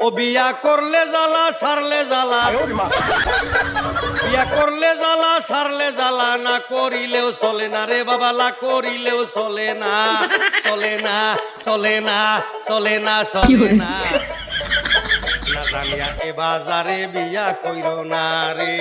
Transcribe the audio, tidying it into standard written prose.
ও বিয়া করলে জ্বালা সারলে জ্বালা, বিয়া করলে জ্বালা সারলে জ্বালা, না করিলেও চলে না রে বাবা, না করিলেও চলে না, চলে না, চলে না, চলে না, চলে না। না জানিয়া এ বাজারে বিয়া কইরো না রে।